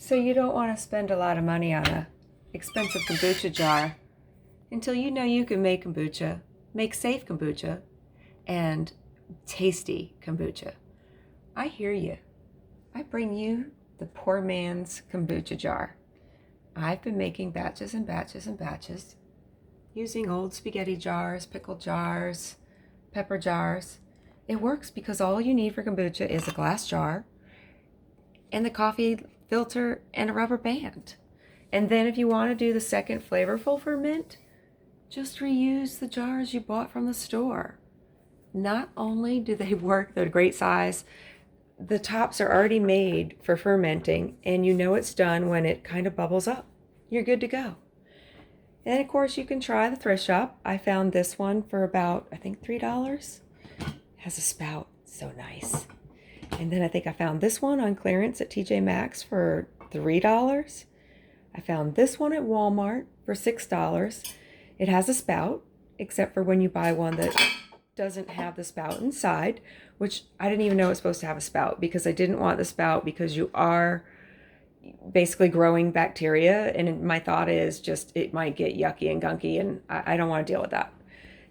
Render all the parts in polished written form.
So you don't want to spend a lot of money on a expensive kombucha jar until you know you can make kombucha, make safe kombucha, and tasty kombucha. I hear you. I bring you the poor man's kombucha jar. I've been making batches and batches and batches using old spaghetti jars, pickle jars, pepper jars. It works because all you need for kombucha is a glass jar and the coffee filter and a rubber band. And then if you want to do the second flavorful ferment, just reuse the jars you bought from the store. Not only do they work, they're a great size, the tops are already made for fermenting, and you know it's done when it kind of bubbles up. You're good to go. And of course you can try the Thrift Shop. I found this one for about, I think $3. It has a spout, so nice. And then I think I found this one on clearance at TJ Maxx for $3. I found this one at Walmart for $6. It has a spout, except for when you buy one that doesn't have the spout inside, which I didn't even know it's supposed to have a spout because I didn't want the spout because you are basically growing bacteria, and my thought is just it might get yucky and gunky, and I don't want to deal with that.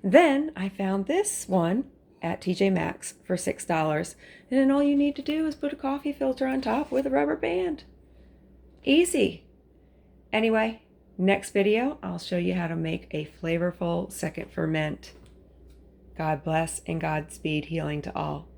Then I found this one at TJ Maxx for $6, and then all you need to do is put a coffee filter on top with a rubber band. Easy. Anyway, next video I'll show you how to make a flavorful second ferment. God bless and Godspeed healing to all.